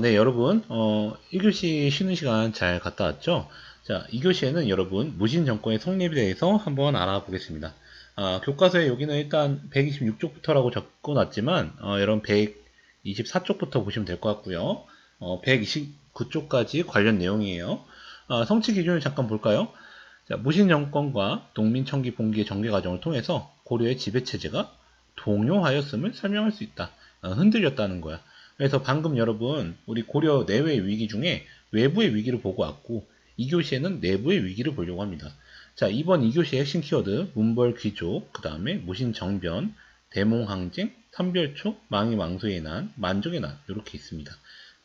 네, 여러분, 1교시 쉬는 시간 잘 갔다 왔죠? 자, 2교시에는 여러분, 무신 정권의 성립에 대해서 한번 알아보겠습니다. 교과서에 여기는 일단 126쪽부터라고 적어놨지만, 여러분 124쪽부터 보시면 될 것 같고요. 129쪽까지 관련 내용이에요. 성취 기준을 잠깐 볼까요? 자, 무신 정권과 농민 청기 봉기의 전개 과정을 통해서 고려의 지배체제가 동요하였음을 설명할 수 있다. 흔들렸다는 거야. 그래서 방금 여러분 우리 고려 내외의 위기 중에 외부의 위기를 보고 왔고 2교시에는 내부의 위기를 보려고 합니다. 자, 이번 2교시의 핵심 키워드 문벌 귀족, 그 다음에 무신 정변, 대몽항쟁, 삼별초, 망이망소의 난, 만족의 난 이렇게 있습니다.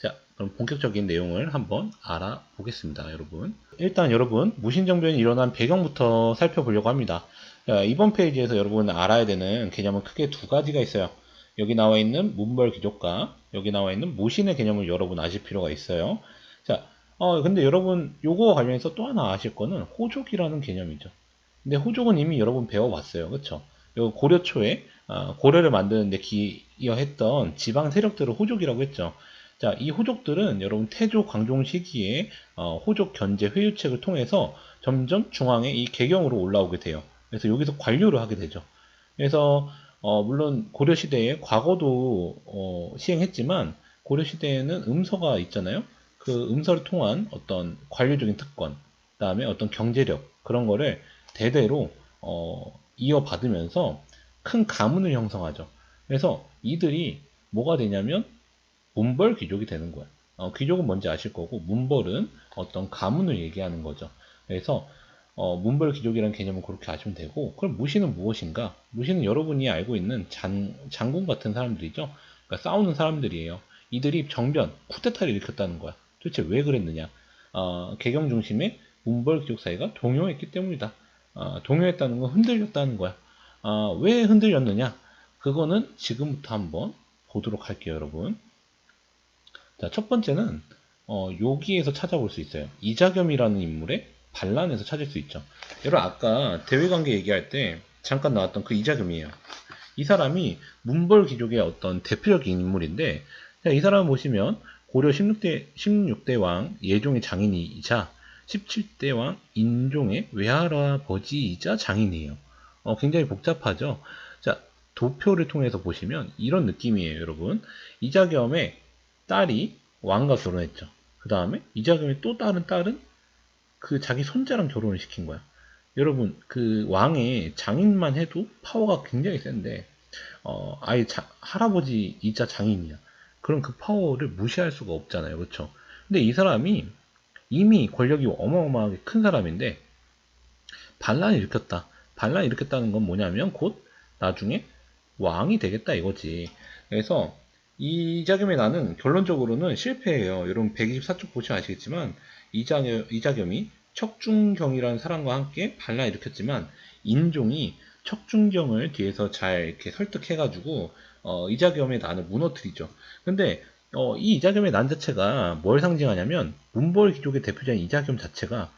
자, 그럼 본격적인 내용을 한번 알아보겠습니다, 여러분. 일단 여러분, 무신정변이 일어난 배경부터 살펴보려고 합니다. 자, 이번 페이지에서 여러분 알아야 되는 개념은 크게 두 가지가 있어요. 여기 나와 있는 문벌귀족과 여기 나와 있는 무신의 개념을 여러분 아실 필요가 있어요. 자, 근데 여러분 요거와 관련해서 또 하나 아실 거는 호족이라는 개념이죠. 근데 호족은 이미 여러분 배워봤어요. 그쵸? 요 고려 초에 고려를 만드는 데 기여했던 지방 세력들을 호족이라고 했죠. 자, 이 호족들은 여러분 태조 광종 시기에 호족 견제 회유책을 통해서 점점 중앙에 이 개경으로 올라오게 돼요. 그래서 여기서 관료를 하게 되죠. 그래서 물론 고려 시대에 과거도 시행했지만 고려 시대에는 음서가 있잖아요. 그 음서를 통한 어떤 관료적인 특권, 그다음에 어떤 경제력 그런 거를 대대로 이어받으면서 큰 가문을 형성하죠. 그래서 이들이 뭐가 되냐면 문벌 귀족이 되는 거야. 귀족은 뭔지 아실 거고 문벌은 어떤 가문을 얘기하는 거죠. 그래서 문벌 귀족이라는 개념은 그렇게 아시면 되고, 그럼 무신은 무엇인가? 무신은 여러분이 알고 있는 장군 같은 사람들이죠. 그러니까 싸우는 사람들이에요. 이들이 정변, 쿠데타를 일으켰다는 거야. 도대체 왜 그랬느냐? 개경 중심의 문벌 귀족 사이가 동요했기 때문이다. 동요했다는 건 흔들렸다는 거야. 왜 흔들렸느냐? 그거는 지금부터 한번 보도록 할게요, 여러분. 자, 첫 번째는 여기에서 찾아볼 수 있어요. 이자겸이라는 인물의 반란에서 찾을 수 있죠. 여러분 아까 대외관계 얘기할 때 잠깐 나왔던 그 이자겸이에요. 이 사람이 문벌 귀족의 어떤 대표적인 인물인데, 자, 이 사람 보시면 고려 16대 왕 예종의 장인이자 17대 왕 인종의 외할아버지이자 장인이에요. 굉장히 복잡하죠. 자, 도표를 통해서 보시면 이런 느낌이에요, 여러분. 이자겸의 딸이 왕과 결혼했죠. 그 다음에 이자겸의 또 다른 딸은 그 자기 손자랑 결혼을 시킨 거야. 여러분, 그 왕의 장인만 해도 파워가 굉장히 센데, 아예 할아버지이자 장인이야. 그럼 그 파워를 무시할 수가 없잖아요. 그렇죠? 근데 이 사람이 이미 권력이 어마어마하게 큰 사람인데, 반란을 일으켰다. 반란을 일으켰다는 건 뭐냐면, 곧 나중에 왕이 되겠다 이거지. 그래서 이자겸의 나는 결론적으로는 실패해요. 여러분 124쪽 보시면 아시겠지만 이자겸이 척준경이라는 사람과 함께 반란을 일으켰지만 인종이 척준경을 뒤에서 잘 이렇게 설득해가지고 이자겸의 난을 무너뜨리죠. 근데 이 이자겸의 난 자체가 뭘 상징하냐면 문벌 귀족의 대표자인 이자겸 자체가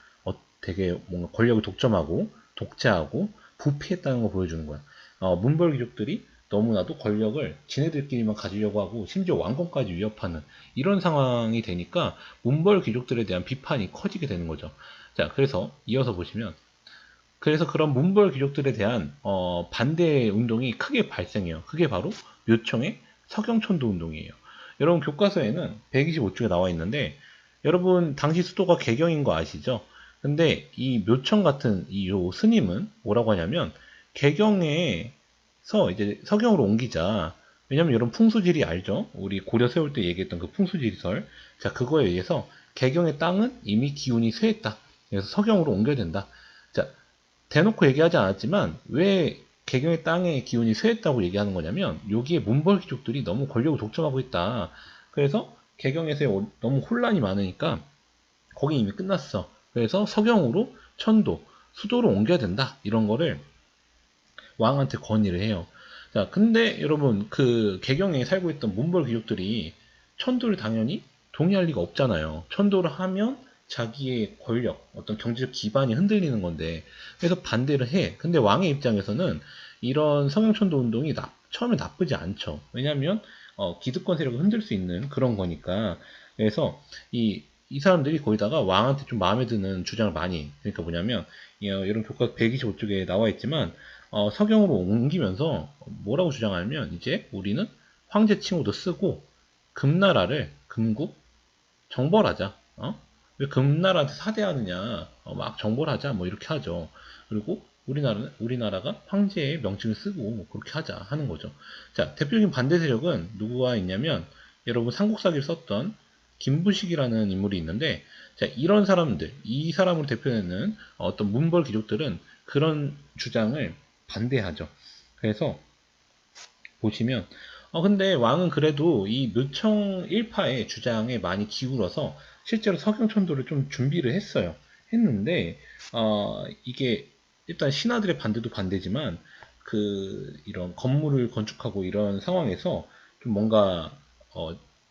되게 뭔가 권력을 독점하고 독재하고 부패했다는 걸 보여주는 거야. 문벌 귀족들이 너무나도 권력을 지네들끼리만 가지려고 하고 심지어 왕권까지 위협하는 이런 상황이 되니까 문벌 귀족들에 대한 비판이 커지게 되는 거죠. 자, 그래서 이어서 보시면 그래서 그런 문벌 귀족들에 대한 반대 운동이 크게 발생해요. 그게 바로 묘청의 서경천도 운동이에요. 여러분 교과서에는 125쪽에 나와 있는데 여러분 당시 수도가 개경인 거 아시죠? 근데 이 묘청 같은 이 요 스님은 뭐라고 하냐면 개경에서 이제 서경으로 옮기자. 왜냐면 이런 풍수지리 알죠? 우리 고려 세울 때 얘기했던 그 풍수지리설. 자, 그거에 의해서 개경의 땅은 이미 기운이 쇠했다. 그래서 서경으로 옮겨야 된다. 자, 대놓고 얘기하지 않았지만 왜 개경의 땅의 기운이 쇠했다고 얘기하는 거냐면 여기에 문벌 귀족들이 너무 권력을 독점하고 있다. 그래서 개경에서 너무 혼란이 많으니까 거기 이미 끝났어. 그래서 서경으로 천도, 수도로 옮겨야 된다. 이런 거를 왕한테 건의를 해요. 자, 근데 여러분 그 개경에 살고 있던 문벌 귀족들이 천도를 당연히 동의할 리가 없잖아요. 천도를 하면 자기의 권력, 어떤 경제적 기반이 흔들리는 건데, 그래서 반대를 해. 근데 왕의 입장에서는 이런 성형천도 운동이 처음에 나쁘지 않죠. 왜냐하면 기득권 세력을 흔들 수 있는 그런 거니까. 그래서 이 사람들이 거기다가 왕한테 좀 마음에 드는 주장을 많이 해. 그러니까 뭐냐면 이런 교과 125쪽에 나와 있지만 서경으로 옮기면서 뭐라고 주장하냐면 이제 우리는 황제 칭호도 쓰고 금나라를 금국 정벌하자. 왜 금나라한테 사대하느냐? 막 정벌하자. 뭐 이렇게 하죠. 그리고 우리나라가 황제의 명칭을 쓰고 뭐 그렇게 하자 하는 거죠. 자, 대표적인 반대 세력은 누구가 있냐면 여러분 삼국사기를 썼던 김부식이라는 인물이 있는데, 자, 이런 사람들, 이 사람으로 대표되는 어떤 문벌 귀족들은 그런 주장을 반대하죠. 그래서 보시면 근데 왕은 그래도 이 묘청 일파의 주장에 많이 기울어서 실제로 서경천도를 좀 준비를 했는데 이게 일단 신하들의 반대도 반대지만 이런 건물을 건축하고 이런 상황에서 좀 뭔가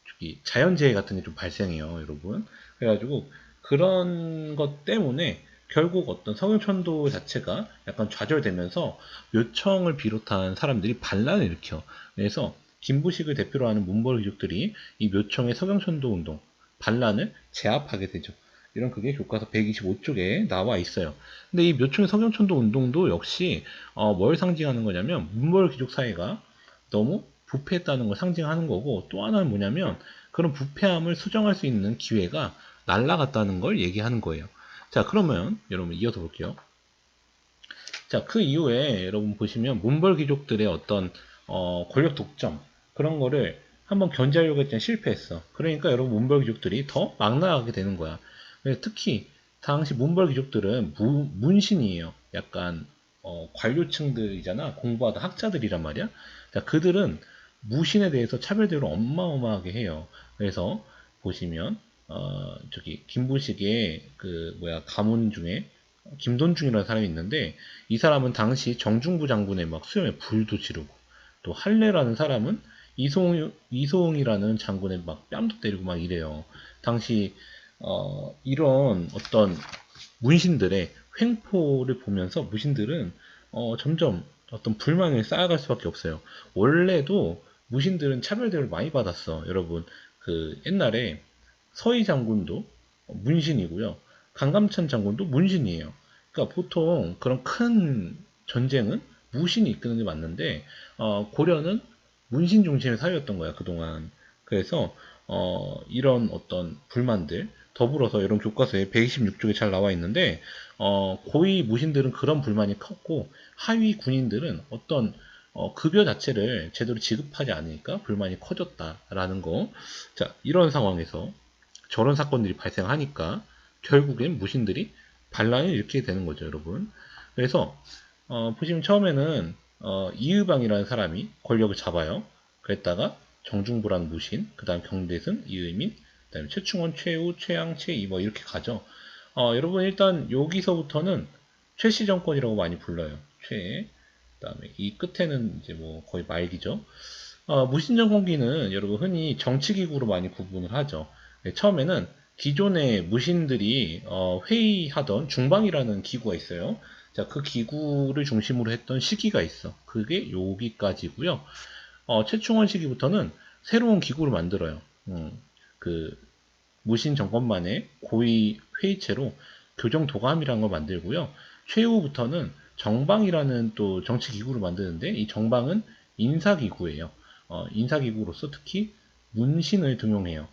저기 자연재해 같은 게 좀 발생해요, 여러분. 그래가지고 그런 것 때문에 결국 어떤 서경천도 자체가 약간 좌절되면서 묘청을 비롯한 사람들이 반란을 일으켜. 그래서 김부식을 대표로 하는 문벌 귀족들이 이 묘청의 서경천도 운동, 반란을 제압하게 되죠. 이런 그게 교과서 125쪽에 나와 있어요. 근데 이 묘청의 서경천도 운동도 역시 뭘 상징하는 거냐면 문벌 귀족 사회가 너무 부패했다는 걸 상징하는 거고, 또 하나는 뭐냐면 그런 부패함을 수정할 수 있는 기회가 날아갔다는 걸 얘기하는 거예요. 자, 그러면 여러분 이어서 볼게요. 자, 그 이후에 여러분 보시면 문벌 귀족들의 어떤 권력 독점 그런 거를 한번 견제하려고 했더니 실패했어. 그러니까 여러분 문벌 귀족들이 더 막 나가게 되는 거야. 그래서 특히 당시 문벌 귀족들은 문신이에요. 약간 관료층들이잖아. 공부하다 학자들이란 말이야. 자, 그들은 무신에 대해서 차별대우를 어마어마하게 해요. 그래서 보시면 저기 김부식의 그 뭐야 가문 중에 김돈중이라는 사람이 있는데, 이 사람은 당시 정중부 장군의 막 수염에 불도 지르고, 또 할례라는 사람은 이소웅이라는 장군의 막 뺨도 때리고 막 이래요. 당시 이런 어떤 문신들의 횡포를 보면서 무신들은 점점 어떤 불만을 쌓아갈 수밖에 없어요. 원래도 무신들은 차별대우를 많이 받았어. 여러분, 그 옛날에 서희 장군도 문신이고요. 강감찬 장군도 문신이에요. 그러니까 보통 그런 큰 전쟁은 무신이 이끄는 게 맞는데 고려는 문신 중심의 사회였던 거야, 그동안. 그래서 이런 어떤 불만들 더불어서 이런 교과서에 126쪽에 잘 나와 있는데 고위 무신들은 그런 불만이 컸고, 하위 군인들은 어떤 급여 자체를 제대로 지급하지 않으니까 불만이 커졌다라는 거. 자, 이런 상황에서 저런 사건들이 발생하니까 결국엔 무신들이 반란을 일으키게 되는 거죠, 여러분. 그래서 보시면 처음에는 이의방이라는 사람이 권력을 잡아요. 그랬다가 정중부라는 무신, 그 다음 경대승, 이의민, 그 다음에 최충원, 최우, 최양, 최이 뭐 이렇게 가죠. 여러분 일단 여기서부터는 최씨 정권이라고 많이 불러요. 최. 그다음에 이 끝에는 이제 뭐 거의 말기죠. 무신정권기는 여러분 흔히 정치기구로 많이 구분을 하죠. 네, 처음에는 기존의 무신들이 회의하던 중방이라는 기구가 있어요. 자, 그 기구를 중심으로 했던 시기가 있어. 그게 여기까지고요. 최충원 시기부터는 새로운 기구를 만들어요. 그 무신 정권만의 고위 회의체로 교정도감이라는 걸 만들고요. 최후부터는 정방이라는 또 정치기구를 만드는데, 이 정방은 인사기구예요. 인사기구로서 특히 문신을 등용해요.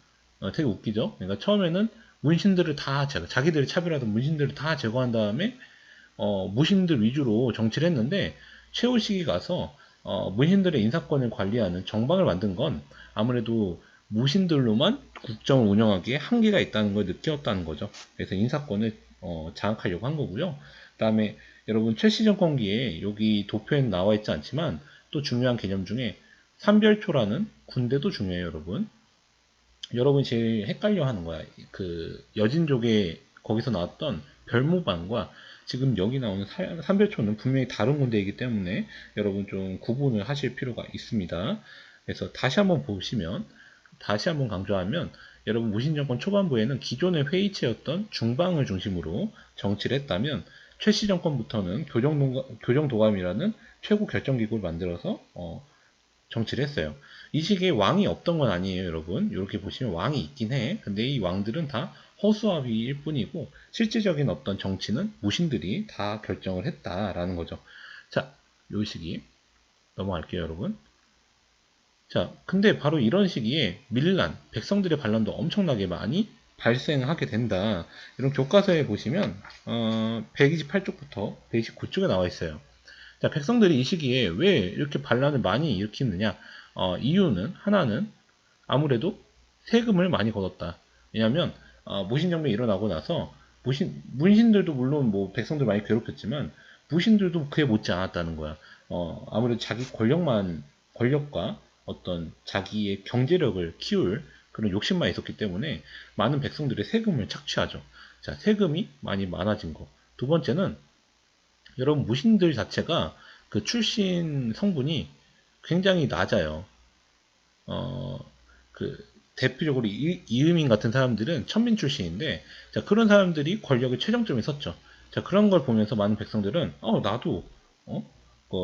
되게 웃기죠? 그러니까 처음에는 문신들을 다 자기들이 차별하던 문신들을 다 제거한 다음에 무신들 위주로 정치를 했는데, 최후 시기 가서 무신들의 인사권을 관리하는 정방을 만든 건 아무래도 무신들로만 국정을 운영하기에 한계가 있다는 걸 느꼈다는 거죠. 그래서 인사권을 장악하려고 한 거고요. 그다음에 여러분 최씨 정권기에 여기 도표에 나와 있지 않지만 또 중요한 개념 중에 삼별초라는 군대도 중요해요, 여러분. 여러분이 제일 헷갈려 하는 거야. 그 여진족의 거기서 나왔던 별모반과 지금 여기 나오는 삼별초는 분명히 다른 군대이기 때문에 여러분 좀 구분을 하실 필요가 있습니다. 그래서 다시 한번 강조하면, 여러분 무신정권 초반부에는 기존의 회의체였던 중방을 중심으로 정치를 했다면 최씨 정권부터는 교정도감이라는 최고 결정기구를 만들어서 정치를 했어요. 이 시기에 왕이 없던 건 아니에요, 여러분. 이렇게 보시면 왕이 있긴 해. 근데 이 왕들은 다 허수아비일 뿐이고 실질적인 어떤 정치는 무신들이 다 결정을 했다라는 거죠. 자, 요 시기 넘어갈게요, 여러분. 자, 근데 바로 이런 시기에 밀란, 백성들의 반란도 엄청나게 많이 발생하게 된다. 이런 교과서에 보시면 128쪽부터 129쪽에 나와 있어요. 자, 백성들이 이 시기에 왜 이렇게 반란을 많이 일으키느냐? 이유는 하나는 아무래도 세금을 많이 걷었다. 왜냐하면 무신정변이 일어나고 나서 문신들도 물론 뭐 백성들 많이 괴롭혔지만 무신들도 그에 못지 않았다는 거야. 아무래도 자기 권력과 어떤 자기의 경제력을 키울 그런 욕심만 있었기 때문에 많은 백성들의 세금을 착취하죠. 자, 세금이 많이 많아진 거. 두 번째는 여러분 무신들 자체가 그 출신 성분이 굉장히 낮아요. 어, 그 대표적으로 이음인 같은 사람들은 천민 출신인데, 자, 그런 사람들이 권력의 최정점에 섰죠. 자, 그런 걸 보면서 많은 백성들은 나도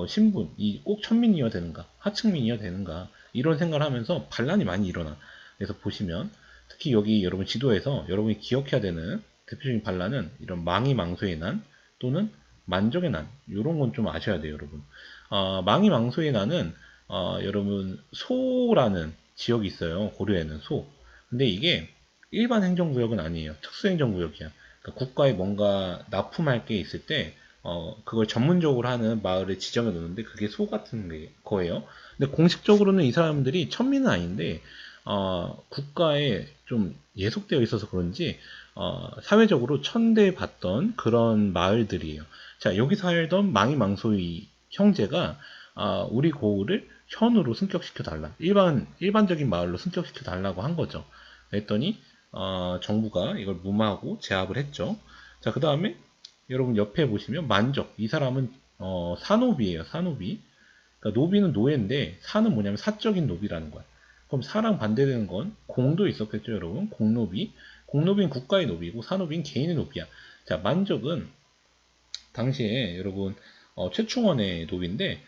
신분 이 꼭 천민이어야 되는가, 하층민이어야 되는가, 이런 생각을 하면서 반란이 많이 일어나. 그래서 보시면 특히 여기 여러분 지도에서 여러분이 기억해야 되는 대표적인 반란은 이런 망이망소의 난 또는 만족의 난, 이런 건 좀 아셔야 돼요, 여러분. 망이망소의 난은 여러분 소라는 지역이 있어요. 고려에는 소. 근데 이게 일반 행정구역은 아니에요. 특수행정구역이야. 그러니까 국가에 뭔가 납품할 게 있을 때 그걸 전문적으로 하는 마을을 지정해 놓는데 그게 소 같은 거예요. 근데 공식적으로는 이 사람들이 천민은 아닌데 국가에 좀 예속되어 있어서 그런지 사회적으로 천대받던 그런 마을들이에요. 자, 여기 살던 망이망소의 형제가 우리 고을을 현으로 승격시켜 달라. 일반적인 마을로 승격시켜 달라고 한 거죠. 그랬더니 정부가 이걸 무마하고 제압을 했죠. 자, 그 다음에 여러분 옆에 보시면 만적. 이 사람은 사노비예요. 사노비. 그러니까 노비는 노예인데 사는 뭐냐면 사적인 노비라는 거야. 그럼 사랑 반대되는 건 공도 있었겠죠, 여러분. 공노비. 공노비는 국가의 노비고 사노비는 개인의 노비야. 자, 만적은 당시에 여러분 최충원의 노비인데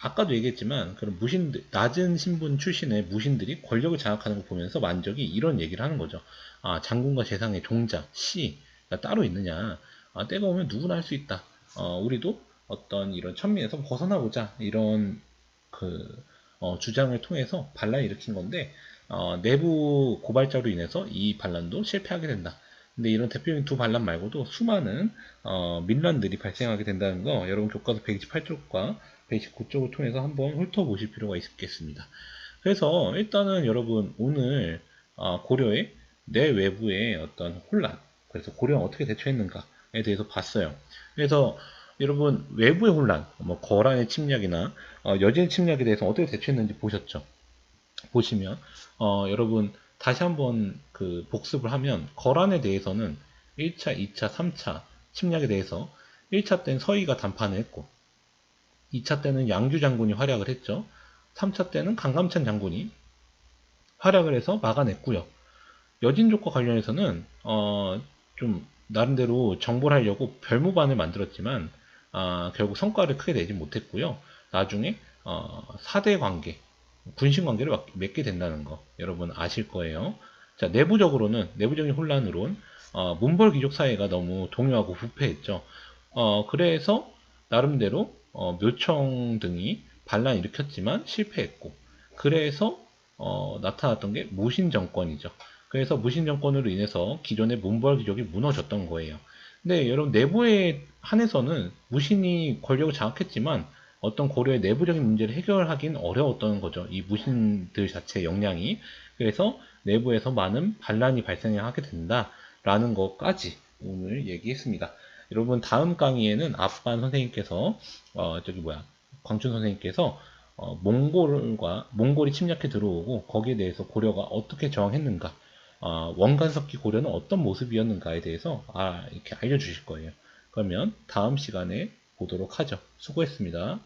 아까도 얘기했지만 그런 무신들 낮은 신분 출신의 무신들이 권력을 장악하는 걸 보면서 만적이 이런 얘기를 하는 거죠. 장군과 재상의 종자 씨가 따로 있느냐? 때가 오면 누구나 할 수 있다. 우리도 어떤 이런 천민에서 벗어나 보자 이런 그 주장을 통해서 반란을 일으킨 건데 내부 고발자로 인해서 이 반란도 실패하게 된다. 근데 이런 대표적인 두 반란 말고도 수많은 민란들이 발생하게 된다는 거 여러분 교과서 128쪽과 129쪽을 통해서 한번 훑어보실 필요가 있겠습니다. 그래서 일단은 여러분 오늘 고려의 내외부의 어떤 혼란, 그래서 고려는 어떻게 대처했는가에 대해서 봤어요. 그래서 여러분 외부의 혼란, 뭐 거란의 침략이나 여진의 침략에 대해서 어떻게 대처했는지 보셨죠? 보시면 여러분 다시 한번 그 복습을 하면 거란에 대해서는 1차, 2차, 3차 침략에 대해서 1차 때는 서희가 단판을 했고 2차 때는 양주 장군이 활약을 했죠. 3차 때는 강감찬 장군이 활약을 해서 막아냈고요. 여진족과 관련해서는 좀 나름대로 정보를 하려고 별무반을 만들었지만 결국 성과를 크게 내지 못했고요. 나중에 4대 관계, 군신 관계를 맺게 된다는 거 여러분 아실 거예요. 자, 내부적인 혼란으론 문벌 귀족 사회가 너무 동요하고 부패했죠. 그래서 나름대로 묘청 등이 반란 일으켰지만 실패했고 그래서 나타났던 게 무신 정권이죠. 그래서 무신 정권으로 인해서 기존의 문벌 귀족이 무너졌던 거예요. 근데 여러분 내부에 한해서는 무신이 권력을 장악했지만 어떤 고려의 내부적인 문제를 해결하기는 어려웠던 거죠. 이 무신들 자체의 역량이. 그래서 내부에서 많은 반란이 발생하게 된다라는 것까지 오늘 얘기했습니다. 여러분 다음 강의에는 앞반 선생님께서 광춘 선생님께서 몽골이 침략해 들어오고 거기에 대해서 고려가 어떻게 저항했는가, 원간석기 고려는 어떤 모습이었는가에 대해서 이렇게 알려주실 거예요. 그러면 다음 시간에 보도록 하죠. 수고했습니다.